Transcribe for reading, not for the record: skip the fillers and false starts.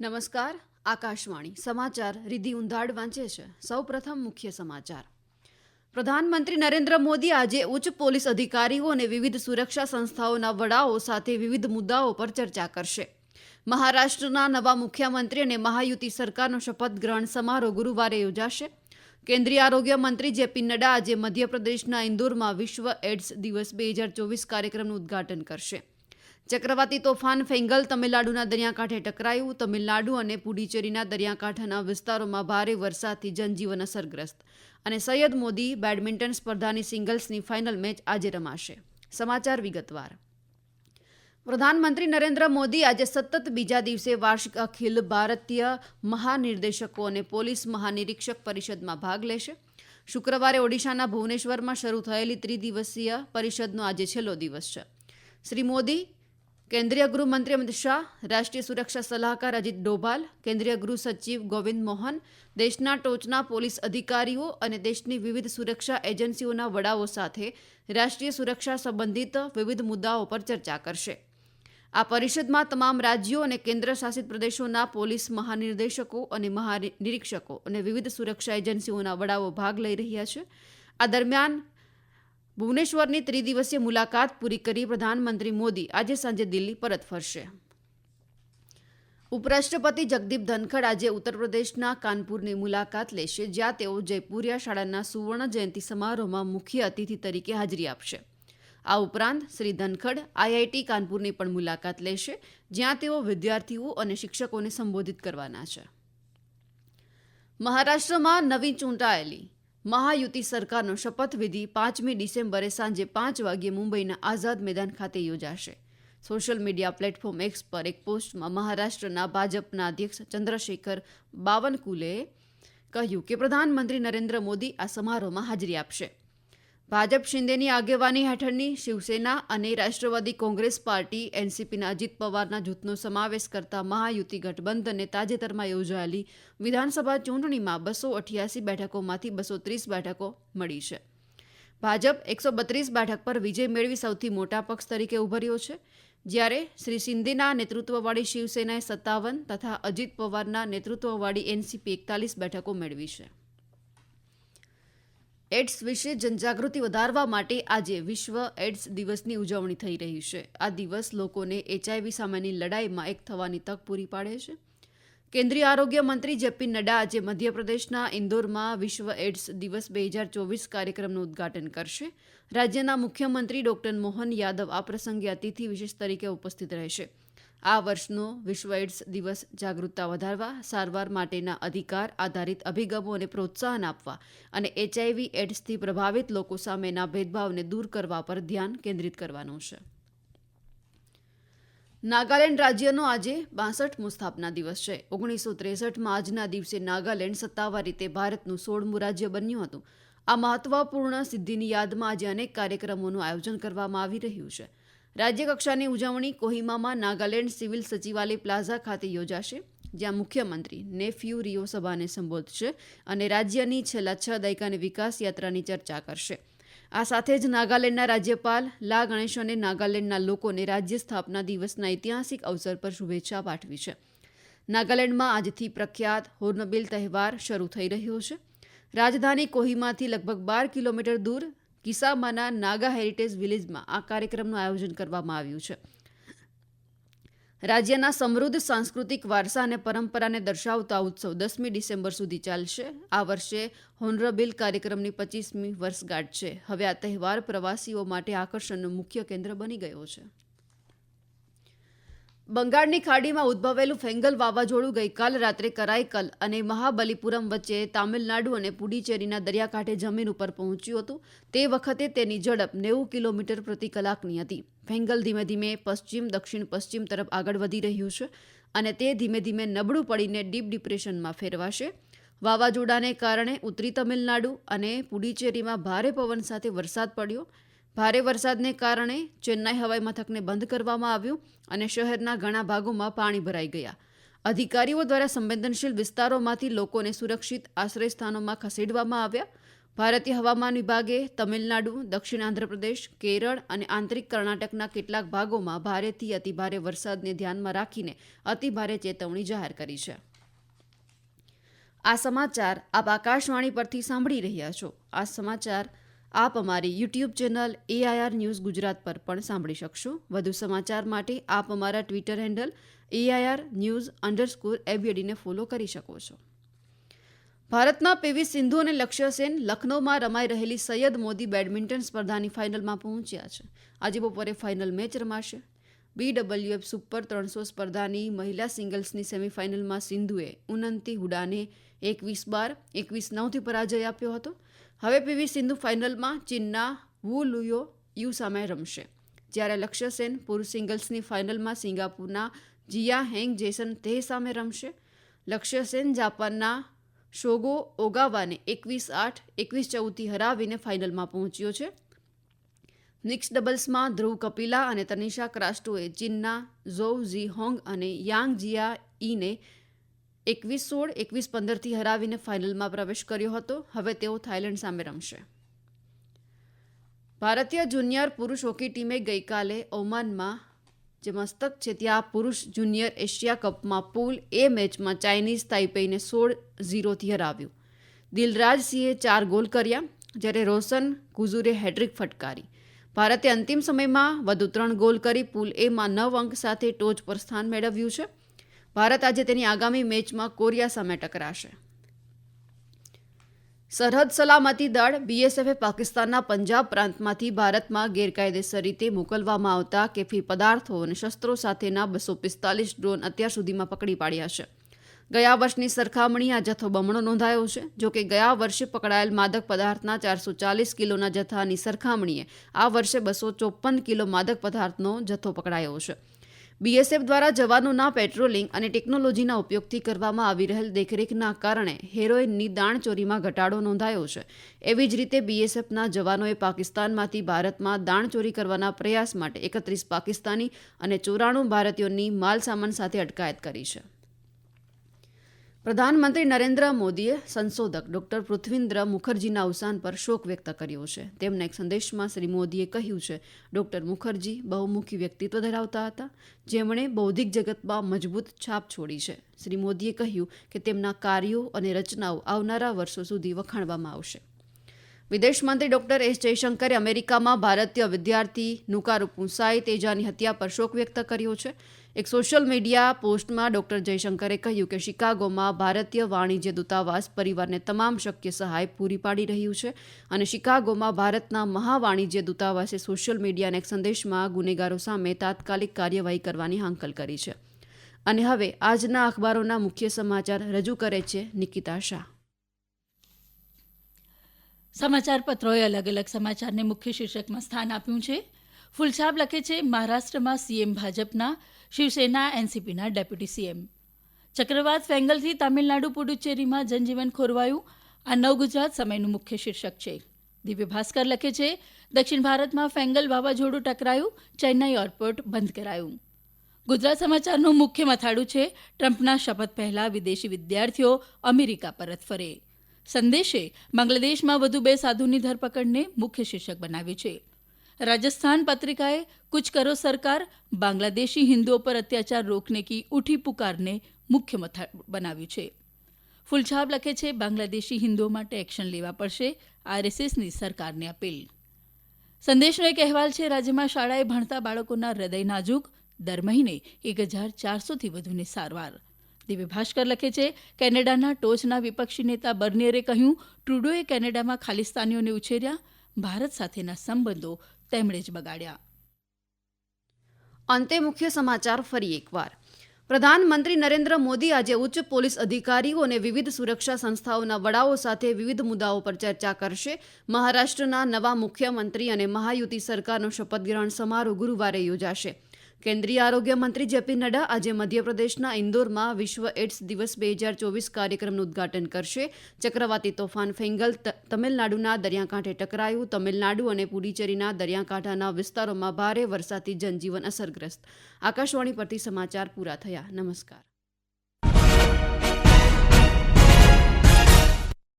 નમસ્કાર. આકાશવાણી સમાચાર રિધિ ઉંધાડ વાંચે છે. સૌપ્રથમ મુખ્ય સમાચાર. પ્રધાનમંત્રી નરેન્દ્ર મોદી આજે ઉચ્ચ પોલીસ અધિકારીઓ અને વિવિધ સુરક્ષા સંસ્થાઓના વડાઓ સાથે વિવિધ મુદ્દાઓ પર ચર્ચા કરશે. મહારાષ્ટ્રના નવા મુખ્યમંત્રી અને મહાયુતિ સરકારનો શપથ ગ્રહણ સમારોહ ગુરુવારે યોજાશે. કેન્દ્રીય આરોગ્ય મંત્રી જેપી નડ્ડા આજે મધ્યપ્રદેશના ઇન્દોરમાં વિશ્વ એડ્સ દિવસ 2024 કાર્યક્રમનું ઉદ્ઘાટન કરશે. ચક્રવાતી તોફાન ફેંગલ તમિલનાડુના દરિયાકાંઠે ટકરાયું. તમિલનાડુ અને પુડુચેરીના દરિયાકાંઠાના વિસ્તારોમાં ભારે વરસાદથી જનજીવન અસરગ્રસ્ત. અને સૈયદ મોદી બેડમિન્ટન સ્પર્ધાની સિંગલ્સની ફાઇનલ મેચ આજે રમાશે. સમાચાર વિગતવાર. પ્રધાનમંત્રી નરેન્દ્ર મોદી આજે સતત બીજા દિવસે વાર્ષિક અખિલ ભારતીય મહાનિર્દેશકો અને પોલીસ મહાનિરીક્ષક પરિષદમાં ભાગ લેશે. શુક્રવારે ઓડિશાના ભુવનેશ્વરમાં શરૂ થયેલી ત્રિદિવસીય પરિષદનો આજે છેલ્લો દિવસ છે. શ્રી મોદી કેન્દ્રીય ગૃહમંત્રી અમિત શાહ, રાષ્ટ્રીય સુરક્ષા સલાહકાર અજીત ડોભાલ, કેન્દ્રીય ગૃહ સચિવ ગોવિંદ મોહન, દેશના ટોચના પોલીસ અધિકારીઓ અને દેશની વિવિધ સુરક્ષા એજન્સીઓના વડાઓ સાથે રાષ્ટ્રીય સુરક્ષા સંબંધિત વિવિધ મુદ્દાઓ પર ચર્ચા કરશે. આ પરિષદમાં તમામ રાજ્યો અને કેન્દ્ર શાસિત પ્રદેશોના પોલીસ મહાનિર્દેશકો અને મહાનિરીક્ષકો અને વિવિધ સુરક્ષા એજન્સીઓના વડાઓ ભાગ લઈ રહ્યા છે. આ દરમિયાન ભુવનેશ્વરની ત્રિદિવસીય મુલાકાત પૂરી કરી પ્રધાનમંત્રી મોદી આજે સાંજે દિલ્હી પરત ફરશે. ઉપરાષ્ટ્રપતિ જગદીપ ધનખડ આજે ઉત્તર પ્રદેશના કાનપુરની મુલાકાત લેશે, જ્યાં તેઓ જયપુરિયા શાળાના સુવર્ણ જયંતિ સમારોહમાં મુખ્ય અતિથિ તરીકે હાજરી આપશે. આ ઉપરાંત શ્રી ધનખડ આઈઆઈટી કાનપુરની પણ મુલાકાત લેશે, જ્યાં તેઓ વિદ્યાર્થીઓ અને શિક્ષકોને સંબોધિત કરવાના છે. મહારાષ્ટ્રમાં નવી ચૂંટાયેલી મહાયુતિ સરકારનો શપથવિધિ 5મી ડિસેમ્બરે સાંજે 5 વાગ્યે મુંબઈના આઝાદ મેદાન ખાતે યોજાશે. સોશિયલ મીડિયા પ્લેટફોર્મ એક્સ પર એક પોસ્ટમાં મહારાષ્ટ્રના ભાજપના અધ્યક્ષ ચંદ્રશેખર બાવનકુલેએ કહ્યું કે પ્રધાનમંત્રી નરેન્દ્ર મોદી આ સમારોહમાં હાજરી આપશે. ભાજપ શિંદેની આગેવાની હેઠળની શિવસેના અને રાષ્ટ્રવાદી કોંગ્રેસ પાર્ટી એનસીપીના અજીત પવારના જૂથનો સમાવેશ કરતા મહાયુતિ ગઠબંધનને તાજેતરમાં યોજાયેલી વિધાનસભા ચૂંટણીમાં 288 બેઠકોમાંથી 230 બેઠકો મળી છે. ભાજપ 132 બેઠક પર વિજય મેળવી સૌથી મોટા પક્ષ તરીકે ઉભર્યો છે, જ્યારે શ્રી શિંદેના નેતૃત્વવાળી શિવસેનાએ 57 તથા અજીત પવારના નેતૃત્વવાળી એનસીપી 41 બેઠકો મેળવી છે. એડ્સ વિશે જનજાગૃતિ વધારવા માટે આજે વિશ્વ એડ્સ દિવસની ઉજવણી થઈ રહી છે. આ દિવસ લોકોને એચઆઈવી સામેની લડાઈમાં એક થવાની તક પૂરી પાડે છે. કેન્દ્રીય આરોગ્ય મંત્રી જેપી નડ્ડા આજે મધ્યપ્રદેશના ઇન્દોરમાં વિશ્વ એડ્સ દિવસ 2024 કાર્યક્રમનું ઉદ્ઘાટન કરશે. રાજ્યના મુખ્યમંત્રી ડોક્ટર મોહન યાદવ આ પ્રસંગે અતિથિ વિશેષ તરીકે ઉપસ્થિત રહેશે. આ વર્ષનો વિશ્વ એડ્સ દિવસ જાગૃતતા વધારવા, સારવાર માટેના અધિકાર આધારિત અભિગમોને પ્રોત્સાહન આપવા અને એચઆઈવી એડ્સથી પ્રભાવિત લોકો સામેના ભેદભાવને દૂર કરવા પર ધ્યાન કેન્દ્રિત કરવાનો છે. નાગાલેન્ડ રાજ્યનો આજે 62મો સ્થાપના દિવસ છે. 1963માં આજના દિવસે નાગાલેન્ડ સત્તાવાર રીતે ભારતનું 16મું રાજ્ય બન્યું હતું. આ મહત્વપૂર્ણ સિદ્ધિની યાદમાં આજે અનેક કાર્યક્રમોનું આયોજન કરવામાં આવી રહ્યું છે. રાજ્યકક્ષાની ઉજવણી કોહિમામાં નાગાલેન્ડ સિવિલ સચિવાલય પ્લાઝા ખાતે યોજાશે, જ્યાં મુખ્યમંત્રી નેફ્યુ રિયો સભાને સંબોધશે અને રાજ્યની છેલ્લા 6 દાયકાની વિકાસ યાત્રાની ચર્ચા કરશે. આ સાથે જ નાગાલેન્ડના રાજ્યપાલ લા ગણેશને નાગાલેન્ડના લોકોને રાજ્ય સ્થાપના દિવસના ઐતિહાસિક અવસર પર શુભેચ્છા પાઠવી છે. નાગાલેન્ડમાં આજથી પ્રખ્યાત હોર્નબિલ તહેવાર શરૂ થઈ રહ્યો છે. રાજધાની કોહિમાથી લગભગ 12 કિલોમીટર દૂર કિસામાના નાગા હેરિટેજ વિલેજમાં આ કાર્યક્રમનું આયોજન કરવામાં આવ્યું છે. રાજ્યના સમૃદ્ધ સાંસ્કૃતિક વારસા અને પરંપરાને દર્શાવતા ઉત્સવ 10મી ડિસેમ્બર સુધી ચાલશે. આ વર્ષે હોર્નબિલ કાર્યક્રમની 25મી વર્ષગાંઠ છે. હવે આ તહેવાર પ્રવાસીઓ માટે આકર્ષણનું મુખ્ય કેન્દ્ર બની ગયો છે. બંગાળની ખાડીમાં ઉદ્ભવેલું ફેંગલ વાવાઝોડું ગઈકાલ રાત્રે કરાઈકલ અને મહાબલીપુરમ વચ્ચે તામિલનાડુ અને પુડુચેરીના દરિયાકાંઠે જમીન ઉપર પહોંચ્યું હતું. તે વખતે તેની ઝડપ 90 કિલોમીટર પ્રતિ કલાકની હતી. ફેંગલ ધીમે ધીમે પશ્ચિમ દક્ષિણ પશ્ચિમ તરફ આગળ વધી રહ્યું છે અને તે ધીમે ધીમે નબળું પડીને ડીપ ડિપ્રેશનમાં ફેરવાશે. વાવાઝોડાને કારણે ઉત્તરી તમિલનાડુ અને પુડુચેરીમાં ભારે પવન સાથે વરસાદ પડ્યો. ભારે વરસાદને કારણે ચેન્નાઈ હવાઈ મથકને બંધ કરવામાં આવ્યું અને શહેરના ઘણા ભાગોમાં પાણી ભરાઈ ગયા. અધિકારીઓ દ્વારા સંવેદનશીલ વિસ્તારોમાંથી લોકોને સુરક્ષિત આશ્રયસ્થાનોમાં ખસેડવામાં આવ્યા. ભારતીય હવામાન વિભાગે તમિલનાડુ, દક્ષિણ આંધ્રપ્રદેશ, કેરળ અને આંતરિક કર્ણાટકના કેટલાક ભાગોમાં ભારેથી અતિભારે વરસાદને ધ્યાનમાં રાખીને અતિભારે ચેતવણી જાહેર કરી છે. આ સમાચાર આપ આકાશવાણી પરથી સાંભળી રહ્યા છો. આ સમાચાર આપ અમારી YouTube channel AIR news Gujarat પર પણ સાંભળી શકશો. વધુ સમાચાર માટે આપ અમારા ટ્વિટર હેન્ડલ AIR_news_ABD ને ફોલો કરી શકો છો. ભારતના PV સિંધુ અને લક્ષ્ય સેન લખનૌમાં રમાઈ રહેલી સૈયદ મોદી બેડમિન્ટન સ્પર્ધાની ફાઇનલમાં પહોંચ્યા છે. આજે બપોરે ફાઇનલ મેચ રમાશે. BWF સુપર 300 સ્પર્ધાની મહિલા સિંગલ્સની સેમીફાઇનલમાં સિંધુએ ઉનંતી હુડાને 21-12, 21-9થી પરાજય આપ્યો હતો. હવે PV સિંધુ ફાઇનલમાં ચીનના વુ લુયો યુ સામે રમશે, જ્યારે લક્ષ્ય સેન પુરુષ સિંગલ્સની ફાઇનલમાં સિંગાપુરના જિયા હેંગ જેસન તે સામે રમશે. લક્ષ્ય સેન જાપાનના શોગો ઓગાવાને 21-8, 21-14થી હરાવીને ફાઇનલમાં પહોંચ્યો છે. મિક્સ ડબલ્સમાં ધ્રુવ કપિલા અને તનિષા ક્રાસ્ટોએ ચીનના ઝોઉ ઝી હોંગ અને યાંગ જિયા ઈને 21-16, 21-15થી હરાવીને ફાઇનલમાં પ્રવેશ કર્યો હતો. હવે તેઓ થાઇલેન્ડ સામે રમશે. ભારતીય જુનિયર પુરુષ હોકી ટીમે ગઈકાલે ઓમાનમાં જે મસ્તક છે ત્યાં પુરુષ જુનિયર એશિયા કપમાં પૂલ એ મેચમાં ચાઇનીઝ તાઇપેઈને 16-0થી હરાવ્યું. દિલરાજસિંહે 4 ગોલ કર્યા, જ્યારે રોશન કુઝુરે હેટ્રિક ફટકારી. ભારતે અંતિમ સમયમાં વધુ 3 ગોલ કરી પૂલ એમાં 9 અંક સાથે ટોચ પર સ્થાન મેળવ્યું છે. ભારત આજે તેની આગામી મેચમાં કોરિયા સામે ટકરાશે. સરહદ સલામતી દળ BSFે પાકિસ્તાનના પંજાબ પ્રાંતમાંથી ભારતમાં ગેરકાયદેસર રીતે મોકલવામાં આવતા કેફી પદાર્થો અને શસ્ત્રો સાથેના 245 ડ્રોન અત્યાર સુધીમાં પકડી પાડ્યા છે. ગયા વર્ષની સરખામણી આ જથ્થો બમણો નોંધાયો છે. જોકે ગયા વર્ષે પકડાયેલ માદક પદાર્થના 440 કિલોના જથ્થાની સરખામણીએ આ વર્ષે 254 કિલો માદક પદાર્થનો જથ્થો પકડાયો છે. BSF દ્વારા જવાનોના પેટ્રોલિંગ અને ટેકનોલોજીના ઉપયોગથી કરવામાં આવી રહેલ દેખરેખના કારણે હેરોઇનની દાણચોરીમાં ઘટાડો નોંધાયો છે. એવી જ રીતે BSFના જવાનોએ પાકિસ્તાનમાંથી ભારતમાં દાણચોરી કરવાના પ્રયાસ માટે 31 પાકિસ્તાની અને 94 ભારતીયોની માલસામાન સાથે અટકાયત કરી છે. પ્રધાનમંત્રી નરેન્દ્ર મોદીએ સંશોધક ડોક્ટર પૃથ્વીન્દ્ર મુખર્જીના અવસાન પર શોક વ્યક્ત કર્યો છે. તેમના એક સંદેશમાં શ્રી મોદીએ કહ્યું છે, ડોક્ટર મુખર્જી બહુમુખી વ્યક્તિત્વ ધરાવતા હતા, જેમણે બૌદ્ધિક જગતમાં મજબૂત છાપ છોડી છે. શ્રી મોદીએ કહ્યું કે તેમના કાર્યો અને રચનાઓ આવનારા વર્ષો સુધી વખાણવામાં આવશે. વિદેશ મંત્રી ડોક્ટર S જયશંકરે અમેરિકામાં ભારતીય વિદ્યાર્થી નુકારુપુ સાઈ તેજાની હત્યા પર શોક વ્યક્ત કર્યો છે. એક સોશિયલ મીડિયા પોસ્ટમાં ડોક્ટર જયશંકરે કહ્યું કે શિકાગોમાં ભારતીય વાણિજ્ય દૂતાવાસ પરિવારને તમામ શક્ય સહાય પૂરી પાડી રહ્યું છે અને શિકાગોમાં ભારતના મહાવાણિજ્ય દૂતાવાસે સોશિયલ મીડિયાના એક સંદેશમાં ગુનેગારો સામે તાત્કાલિક કાર્યવાહી કરવાની હાંકલ કરી છે. અને હવે આજના અખબારોના મુખ્ય સમાચાર રજૂ કરે છે નિકિતા શાહ. સમાચાર પત્રોએ અલગ અલગ સમાચારને મુખ્ય શીર્ષકમાં સ્થાન આપ્યું છે. ફૂલછાપ લખે છે, મહારાષ્ટ્રમાં CM ભાજપના, શિવસેના NCPના ડેપ્યુટી CM. ચક્રવાત ફેંગલથી તામિલનાડુ પુડુચેરીમાં જનજીવન ખોરવાયું. આ નવ ગુજરાત સમયનું મુખ્ય શીર્ષક છે. દિવ્ય ભાસ્કર લખે છે, દક્ષિણ ભારતમાં ફેંગલ વાવાઝોડું ટકરાયું, ચેન્નાઈ એરપોર્ટ બંધ કરાયું. ગુજરાત સમાચારનું મુખ્ય મથાળું છે, ટ્રમ્પના શપથ પહેલા વિદેશી વિદ્યાર્થીઓ અમેરિકા પરત ફરે. સંદેશે બાંગ્લાદેશમાં વધુ 2 સાધુની ધરપકડને મુખ્ય શીર્ષક બનાવ્યું છે. राजस्थान पत्रिकाए कुछ करो सरकार, बांग्लादेशी हिंदुओं पर अत्याचार रोकने की उठी पुकार ने मुख्य मथा बनाव्યું છે. ફૂલછાપ લખે છે, બાંગ્લાદેશી હિન્દુઓ માટે એક્શન લેવા પડશે, RSSની સરકારને અપીલ. સંદેશનો એક અહેવાલ છે, રાજ્યમાં શાળાએ ભણતા બાળકોના હૃદય નાજુક, દર મહિને 1400થી વધુની સારવાર. દિવ્ય ભાસ્કર લખે છે, કેનેડાના ટોચના વિપક્ષી નેતા બર્નિયરે કહ્યું, ટ્રુડોએ કેનેડામાં ખાલિસ્તાનીઓને ઉછેર્યા, ભારત સાથેના સંબંધો તેમણે જ બગાડ્યા. અંતે મુખ્ય સમાચાર ફરી એકવાર. પ્રધાનમંત્રી નરેન્દ્ર મોદી આજે ઉચ્ચ પોલીસ અધિકારીઓ અને વિવિધ સુરક્ષા સંસ્થાઓના વડાઓ સાથે વિવિધ મુદ્દાઓ પર ચર્ચા કરશે. મહારાષ્ટ્રના નવા મુખ્યમંત્રી અને મહાયુતિ સરકારનો શપથગ્રહણ સમારોહ ગુરુવારે યોજાશે. કેન્દ્રીય આરોગ્ય મંત્રી JP નડ્ડા આજે મધ્યપ્રદેશના ઇન્દોરમાં વિશ્વ એડ્સ દિવસ 2024 કાર્યક્રમનું ઉદ્ઘાટન કરશે. ચક્રવાતી તોફાન ફેંગલ તમિલનાડુના દરિયાકાંઠે ટકરાયું. તમિલનાડુ અને પુડુચેરીના દરિયાકાંઠાના વિસ્તારોમાં ભારે વરસાદથી જનજીવન અસરગ્રસ્ત. આકાશવાણી પરથી સમાચાર પૂરા થયા. નમસ્કાર.